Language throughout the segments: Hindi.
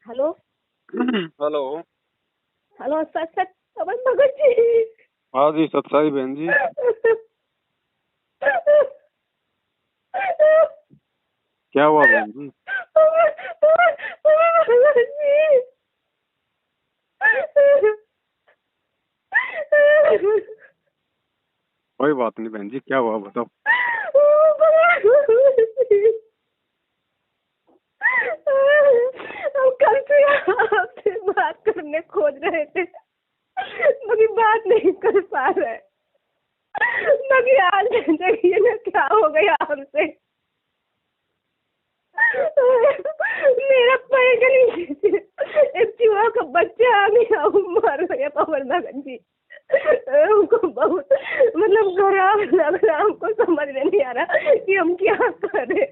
हेलो। हेलो। हेलो सच सच पवन भगत जी। हाँ जी, सत्साई बहन जी। क्या हुआ बहन जी? कोई बात नहीं बहन जी, क्या हुआ बताओ। हम कल से आपसे बात करने खोज रहे थे मगर बात नहीं कर पा रहे। मगर आज देखिए ना क्या हो गया हमसे। मेरा पैर के नीचे एक चूहा का बच्चा आ गया, मर गया पवन भगत जी। हमको बहुत मतलब खराब लग रहा, हमको समझ में नहीं आ रहा कि हम क्या करें।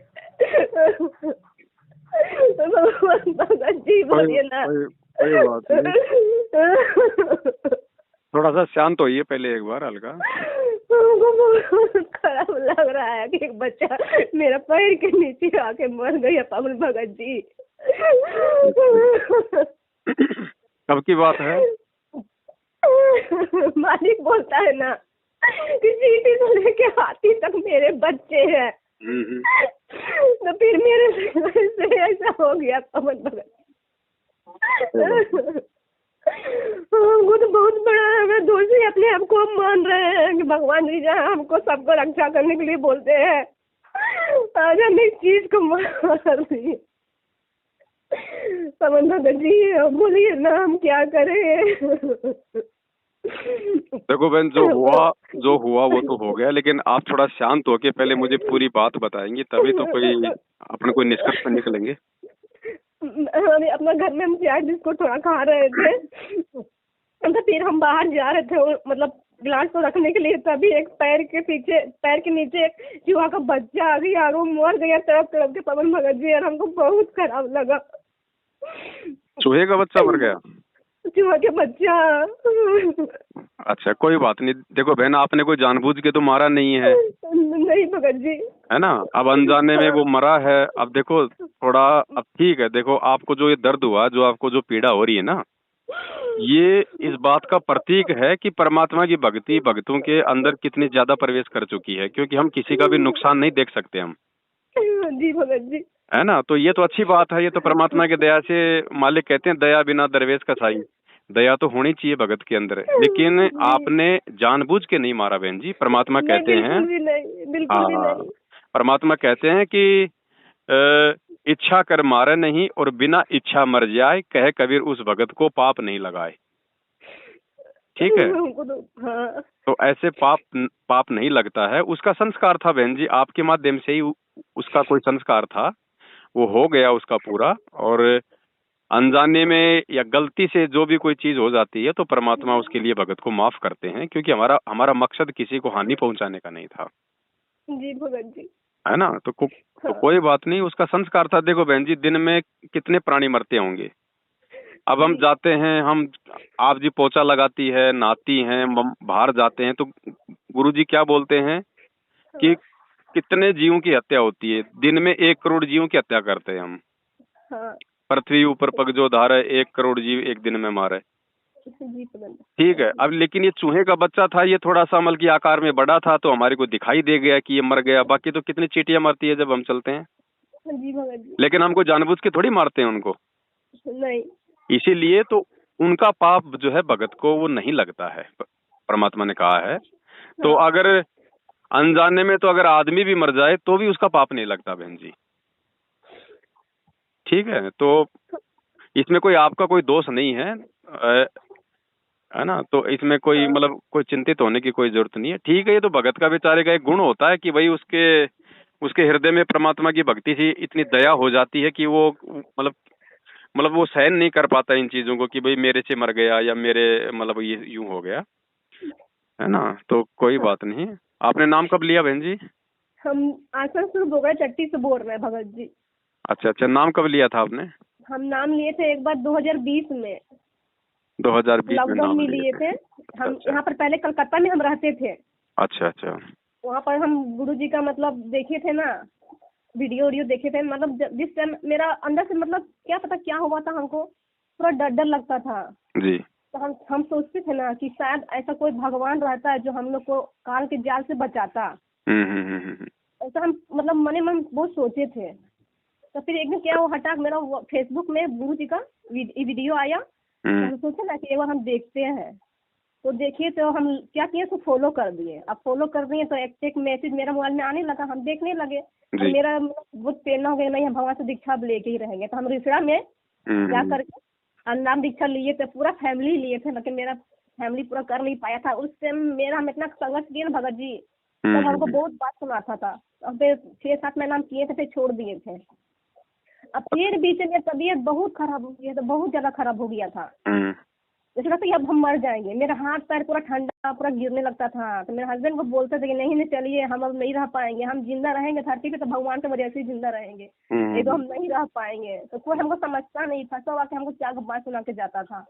भगवान भगत जी बोलिए ना। कोई बात नहीं, थोड़ा सा शांत होइए पहले एक बार हल्का। हमको बहुत खराब लग रहा है कि एक बच्चा मेरा पैर के नीचे आके मर गया पवन भगत जी। कब की बात है? मालिक बोलता है ना कि चींटी से लेके हाथी तक मेरे बच्चे हैं। तो फिर मेरे से ऐसा हो गया पवन भगत। वो तो बहुत बड़ा है, दोषी अपने आप को मान रहे हैं कि भगवान जी जहाँ हमको सबको रक्षा करने के लिए बोलते हैं, आज हम एक चीज को मार दिए। पवन भगत जी बोलिए ना, हम क्या करें। देखो बहन, जो हुआ वो तो हो गया, लेकिन आप थोड़ा शांत होके पहले मुझे पूरी बात बताएंगी, तभी तो अपने कोई निष्कर्ष पर निकलेंगे। अपना घर में हम चाय बिस्कुट थोड़ा खा रहे थे, तो फिर हम बाहर जा रहे थे, मतलब गिलास को रखने के लिए, तभी एक पैर के नीचे एक चूहा का बच्चा आ गया और वो मर गया तड़प तड़प के पवन भगत जी। और हमको बहुत खराब लगा। चूहे का बच्चा मर गया? चूहा के बच्चा। अच्छा, कोई बात नहीं। देखो बहन, आपने कोई जानबूझ के तो मारा नहीं है, नहीं भगत जी, है ना। अब अनजाने में वो मरा है। अब देखो थोड़ा, अब ठीक है, देखो आपको जो ये दर्द हुआ, जो आपको जो पीड़ा हो रही है ना, ये इस बात का प्रतीक है कि परमात्मा की भक्ति भक्तों के अंदर कितनी ज्यादा प्रवेश कर चुकी है, क्योंकि हम किसी का भी नुकसान नहीं देख सकते हम, जी भगत जी, है ना। तो ये तो अच्छी बात है, ये तो परमात्मा की दया से। मालिक कहते हैं दया बिना दरवेश कसाई। दया तो होनी चाहिए भगत के अंदर, लेकिन आपने जानबूझ के नहीं मारा बहन जी। परमात्मा कहते हैं, बिल्कुल भी नहीं। परमात्मा कहते हैं कि इच्छा कर मारे नहीं और बिना इच्छा मर जाए, कहे कबीर उस भगत को पाप नहीं लगाए। ठीक है। हाँ। तो ऐसे पाप नहीं लगता है। उसका संस्कार था बहन जी, आपके माध्यम से ही उसका कोई संस्कार था, वो हो गया उसका पूरा। और अनजाने में या गलती से जो भी कोई चीज हो जाती है तो परमात्मा उसके लिए भगत को माफ करते हैं, क्योंकि हमारा मकसद किसी को हानि पहुंचाने का नहीं था, जी भगत जी, है ना। तो कोई बात नहीं, उसका संस्कार था। देखो बहन जी, दिन में कितने प्राणी मरते होंगे। अब हम जाते हैं, आप जी पोछा लगाती है, नहाती हैं, बाहर जाते हैं, तो गुरुजी क्या बोलते हैं कि कितने जीवों की हत्या होती है दिन में? 1 करोड़ जीवों की हत्या करते हैं हम। हाँ। पृथ्वी ऊपर पग जो धारे, 1 करोड़ जीव एक दिन में मारे। जी ठीक है। अब लेकिन ये चूहे का बच्चा था, ये थोड़ा सा की आकार में बड़ा था, तो हमारे को दिखाई दे गया कि ये मर गया। बाकी तो कितनी चींटियां मरती है जब हम चलते हैं, जी भगत जी, लेकिन हमको जानबूझ के थोड़ी मारते हैं उनको। नहीं। इसीलिए तो उनका पाप जो है भगत को वो नहीं लगता है, परमात्मा ने कहा है। तो अगर अनजाने में, तो अगर आदमी भी मर जाए तो भी उसका पाप नहीं लगता बहन जी। ठीक है। तो इसमें कोई आपका कोई दोष नहीं है, है ना। तो इसमें कोई कोई चिंतित होने की कोई जरूरत नहीं है। ठीक है, ये तो भगत का बेचारे का एक गुण होता है कि भाई उसके हृदय में परमात्मा की भक्ति से इतनी दया हो जाती है कि वो वो सहन नहीं कर पाता इन चीजों को कि भाई मेरे से मर गया या मेरे ये यूं हो गया, है ना। तो कोई बात नहीं। आपने नाम कब लिया बहन जी? हम आसनसोल बोगरा चट्टी से बोल रहे हैं भगत जी। अच्छा अच्छा, नाम कब लिया था आपने? हम नाम लिए थे एक बार 2020 में, 2020 में लॉकडाउन नाम में लिए थे। हम यहाँ पर पहले कलकत्ता में हम रहते थे। अच्छा अच्छा। वहाँ पर हम गुरु जी का देखे थे ना, वीडियो देखे थे, मतलब जिस टाइम मेरा अंदर से मतलब क्या पता क्या हुआ था, हमको पूरा डर डर लगता था जी। तो हम सोचते थे ना कि शायद ऐसा कोई भगवान रहता है जो हम लोग को काल के जाल से बचाता। ऐसा हम मतलब मन मन बहुत सोचे थे। तो फिर एक दिन क्या वो हटाक मेरा फेसबुक में गुरु जी का वीडियो आया, तो हम सोचे ना कि एक बार हम देखते हैं। तो देखिए तो हम क्या किए, उसको फॉलो कर दिए। अब फॉलो कर दिए तो एक मैसेज मेरा मोबाइल में आने लगा, हम देखने लगे। और मेरा बहुत प्रेरणा हो गया, नहीं हम भगवान से दीक्षा लेके ही रहेंगे। तो हम रिसड़ा में जा करके नाम दीक्षा लिए थे, पूरा फैमिली लिए थे, लेकिन मेरा फैमिली पूरा कर नहीं पाया था। उस टाइम मेरा हम इतना संघर्ष किए ना भगत जी, तब हमको बहुत बात सुनाता था। अब फिर 6-7 महीना हम किए थे, फिर छोड़ दिए थे। अब फिर बीच में तबीयत बहुत खराब हो गया था, बहुत ज्यादा खराब हो गया था। जैसे लगता कि अब हम मर जाएंगे। मेरा हाथ पैर पूरा ठंडा, पूरा गिरने लगता था। तो मेरे हस्बैंड को बोलते थे कि नहीं नहीं चलिए, हम अब नहीं रह पाएंगे, हम जिंदा रहेंगे धरती पे तो भगवान की वजह से जिंदा रहेंगे, ये तो हम नहीं रह पाएंगे। तो कोई हमको समझता नहीं था, सब आके हमको क्या बात सुना के जाता था।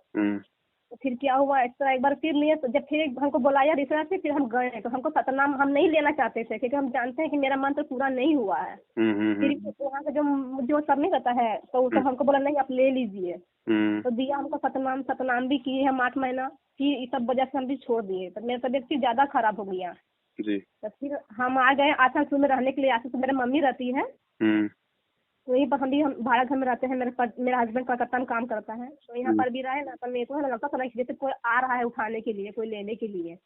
तो फिर क्या हुआ, एक्स्ट्रा एक बार फिर लिए, तो जब फिर हमको बुलाया रिसर्च से, फिर हम गए। तो हमको सतनाम हम नहीं लेना चाहते थे, क्योंकि हम जानते हैं कि मेरा मन तो पूरा नहीं हुआ है। फिर वहाँ का जो सब नहीं करता है, तो वो सब हमको बोला नहीं आप ले लीजिए। तो दिया हमको सतनाम भी किए हम 8 महीना। फिर इस सब वजह से हम भी छोड़ दिए। तो मेरा तबीयत फिर ज्यादा खराब हो गया जी। तो फिर हम आ गए आसानसोल में रहने के लिए। आसानसोल मेरी मम्मी रहती है, वहीं पर हम भाड़ा घर में रहते हैं। मेरा हस्बैंड कलकत्ता में काम करता है, तो यहाँ पर भी रहे ना, तो मेरे को लगता था जैसे कोई आ रहा है उठाने के लिए, कोई लेने के लिए।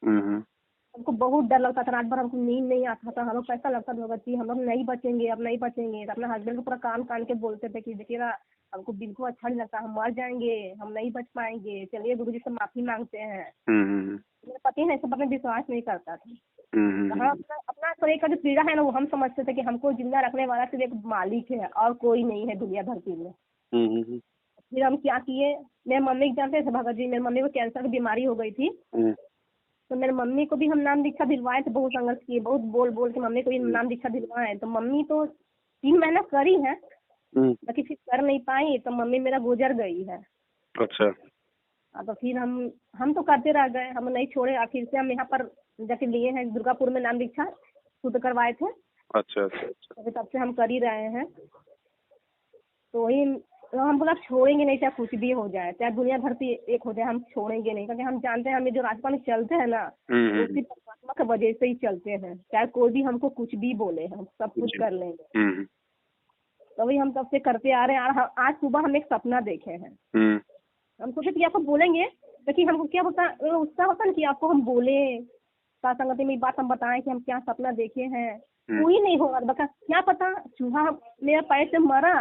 हमको बहुत डर लगता था, रात भर हमको नींद नहीं आता था। हम लोग कैसा लगता था बच्ची, हम लोग नहीं बचेंगे, अब नहीं बचेंगे। तो अपने हस्बैंड को पूरा कान के बोलते थे कि देखिए ना, हमको बिल्कुल अच्छा नहीं लगता, हम मर जाएंगे, हम नहीं बच पाएंगे, चलिए गुरु जी से माफी मांगते हैं। मेरे पति ने सब अपने विश्वास नहीं करता था। तो हम अपना शरीर का जो पीड़ा है ना, वो हम समझते थे कि हमको जिंदा रखने वाला सिर्फ एक मालिक है और कोई नहीं है दुनिया धरती में। फिर हम क्या किए, मेरे मम्मी को जानते थे भगत जी, मेरी मम्मी को कैंसर की बीमारी हो गई थी। तो मेरी मम्मी को भी हम नाम दीक्षा दिलवाए थे, बहुत संघर्ष किए, बहुत बोल के मम्मी को भी नाम दीक्षा दिलवाए। तो मम्मी तो 3 महीना करी है, लेकिन फिर कर नहीं पाई, तो मम्मी मेरा गुजर गई है। अच्छा। तो फिर हम तो करते रह गए, हम नहीं छोड़े। आखिर से हम यहाँ पर जाके लिए हैं, दुर्गापुर में नाम दीक्षा शुद्ध करवाए थे। अच्छा। तब से हम कर ही रहे हैं। तो वही हम बोला छोड़ेंगे नहीं, चाहे कुछ भी हो जाए, चाहे दुनिया धरती एक हो जाए, हम छोड़ेंगे नहीं। क्योंकि हम जानते हैं हमें जो रास्ता में चलते हैं ना, उसी परमात्मा की वजह से ही चलते हैं। चाहे कोई भी हमको कुछ भी बोले, हम सब कुछ कर लेंगे। तो वही हम तब से करते आ रहे हैं। आज सुबह हम एक सपना देखे हैं। हम सोचे कि आपको बोलेंगे, लेकिन हमको क्या होता उत्साह होता ना कि आपको हम बोले, संगति में बात हम बताएं कि हम क्या सपना देखे हैं। कोई नहीं होगा, बता क्या पता चूहा मेरे पैर से मरा।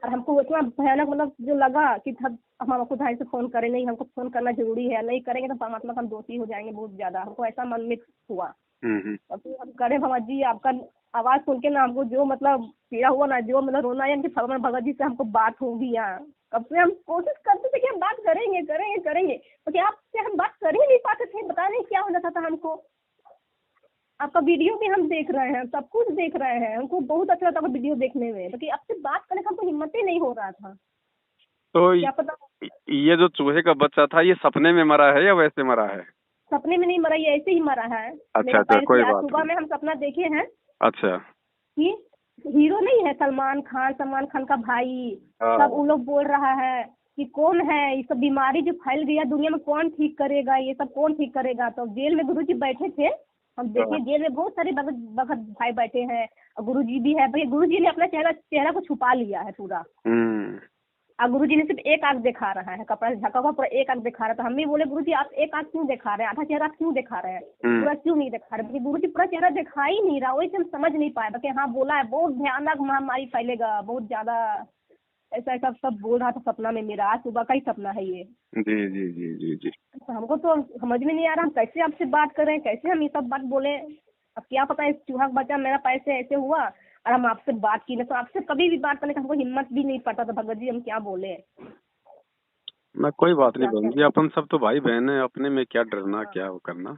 और हमको इतना भयानक मतलब जो लगा कि हम आपको भाई से फोन करें, नहीं हमको फोन करना जरूरी है, नहीं करेंगे तो परमात्मा का हम दोषी हो जाएंगे बहुत ज्यादा। हमको ऐसा मन में हुआ। और फिर हम करें भगत जी, आपका आवाज सुन के ना हमको जो मतलब पीड़ा हुआ ना, जो मतलब रोना है कि भगत जी से हमको बात हो गया। कब से हम कोशिश करते थे कि हम बात करेंगे, तो आपसे हम बात कर ही नहीं पाते थे। पता नहीं क्या हो जाता था हमको। आपका वीडियो भी हम देख रहे हैं, सब कुछ देख रहे हैं, हमको बहुत अच्छा लगता था वीडियो देखने में, लेकिन आपसे बात करने का हमको हिम्मत ही नहीं हो रहा था। तो क्या पता ये जो चूहे का बच्चा था, ये सपने में मरा है या वैसे मरा है? सपने में नहीं मरा, ये ऐसे ही मरा है। अच्छा, कोई बात सुबह में हम सपना देखे हैं। अच्छा। कि हीरो नहीं है सलमान खान का भाई, सब उन लोग बोल रहा है कि कौन है ये सब बीमारी जो फैल गया दुनिया में, कौन ठीक करेगा, ये सब कौन ठीक करेगा। तो जेल में गुरुजी बैठे थे, हम देखे जेल में बहुत सारे भगत भाई बैठे हैं, और गुरुजी भी है। भाई गुरुजी ने अपना चेहरा को छुपा लिया है पूरा। और गुरुजी ने सिर्फ एक आंख दिखा रहा है, कपड़ा से ढका हुआ पूरा एक आंख दिखा रहा था। हम भी बोले गुरुजी आप एक आंख क्यों दिखा रहे हैं, आधा चेहरा क्यों दिखा रहे हैं, पूरा क्यों नहीं दिखा रहे। गुरुजी पूरा चेहरा दिखा ही नहीं रहा, वही से हम समझ नहीं पाए। बाकी हाँ बोला है बहुत भयानक महामारी फैलेगा, बहुत ज्यादा ऐसा सब बोल रहा था सपना में मेरा। आज सुबह का ही सपना है ये। जी जी जी जी जी। तो हमको तो समझ में नहीं आ रहा, हम कैसे आपसे बात करें, कैसे हम ये सब बात बोले। अब क्या पता इस चूहा बच्चा मेरा पैसे ऐसे हुआ और हम आपसे बात की ना, तो आपसे कभी भी बात करने का हमको हिम्मत भी नहीं पड़ता था भगत जी, हम क्या बोले। मैं कोई बात नहीं बहन जी, अपन सब तो भाई बहन है, अपने में क्या डरना, क्या वो करना।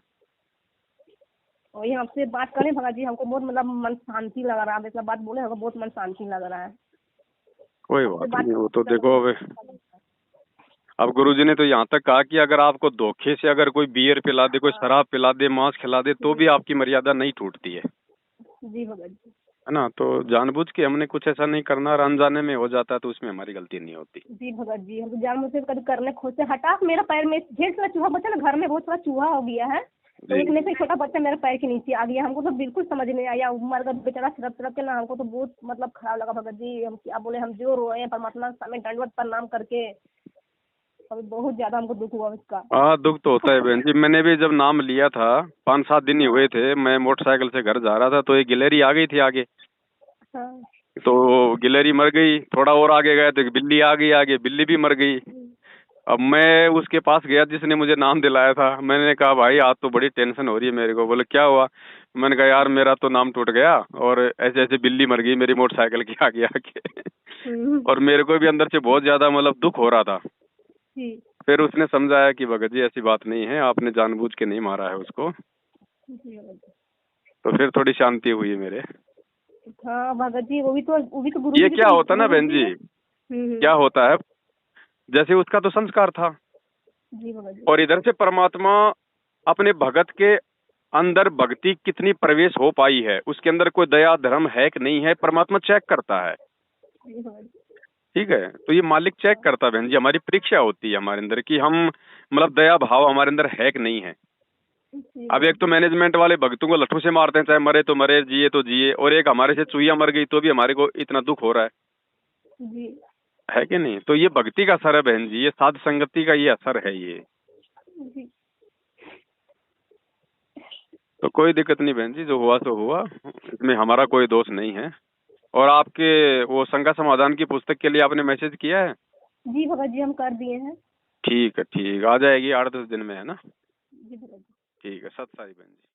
वही आपसे बात करें भगत जी, हमको बहुत मतलब मन शांति लग रहा है। ऐसा बात बोले हमको बहुत मन शांति लग रहा है। कोई बात नहीं, वो तो देखो अब गुरुजी ने तो यहाँ तक कहा कि अगर आपको धोखे से अगर कोई बियर पिला दे, कोई शराब पिला दे, मांस खिला दे, तो भी आपकी मर्यादा नहीं टूटती है। जी भगत जी। है ना। तो जानबूझ के हमने कुछ ऐसा नहीं करना, और अनजाने में हो जाता है तो उसमें हमारी गलती नहीं होती। जी भगत जी, हम तो जानबूझ के कभी करने खोजते, हठात मेरा पैर में ढेर सारा चूहा बचा ना घर में, बहुत सारा चूहा हो गया है, तो जी उसमें से छोटा बच्चा मेरे पैर के नीचे आ गया। हमको तो बिल्कुल समझ नहीं आया, मर गया बेचारा तड़प तड़प के ना, हमको तो बहुत मतलब खराब लगा भगत जी। हम क्या बोले, हम जो रोए हैं परमात्मा के सामने दंडवत प्रणाम करके, अभी बहुत ज्यादा हमको दुख हुआ उसका। हाँ, दुख तो होता है बहन जी। मैंने भी जब नाम लिया था, 5-7 दिन ही हुए थे, मैं मोटरसाइकिल से घर जा रहा था तो एक गिलहरी आ गई थी आगे, हाँ। तो गिलहरी मर गई। थोड़ा और आगे गए तो एक बिल्ली आ गई आगे, बिल्ली भी मर गई। अब मैं उसके पास गया जिसने मुझे नाम दिलाया था, मैंने कहा भाई आज तो बड़ी टेंशन हो रही है मेरे को। बोले क्या हुआ? मैंने कहा यार मेरा तो नाम टूट गया, और ऐसे ऐसे बिल्ली मर गई मेरी मोटरसाइकिल के आगे आके। और मेरे को भी अंदर से बहुत ज्यादा मतलब दुख हो रहा था। जी फिर उसने समझाया कि भगत जी ऐसी बात नहीं है, आपने जानबूझ के नहीं मारा है उसको। जी भगत जी। तो फिर थोड़ी शांति हुई मेरे। हाँ भगत जी, वो भी तो गुरु ये जी भी क्या तो होता ना गुरु बहन जी जी, है। क्या होता है, जैसे उसका तो संस्कार था, जी भगत जी। और इधर से परमात्मा अपने भगत के अंदर भक्ति कितनी प्रवेश हो पाई है, उसके अंदर कोई दया धर्म है कि नहीं है, परमात्मा चेक करता है। जी भगत जी। ठीक है, तो ये मालिक चेक करता है बहन जी, हमारी परीक्षा होती है हमारे अंदर कि हम मतलब दया भाव हमारे अंदर है कि नहीं है। जी अब भगत एक तो मैनेजमेंट वाले भक्तों को लट्ठों से मारते हैं, चाहे मरे तो मरे, जिए तो जिए, और एक हमारे से चूहिया मर गई तो भी हमारे को इतना दुख हो रहा जी। है कि नहीं। तो ये भक्ति का असर है बहन जी, ये साध संगति का ये असर है ये। जी। तो कोई दिक्कत नहीं बहन जी, जो हुआ सो हुआ, इसमें हमारा कोई दोष नहीं है। और आपके वो शंका समाधान की पुस्तक के लिए आपने मैसेज किया है? जी भगत जी, हम कर दिए हैं। ठीक है, ठीक, आ जाएगी 8-10 दिन में, है ना। जी भगत जी। ठीक है, सत साई बहन जी।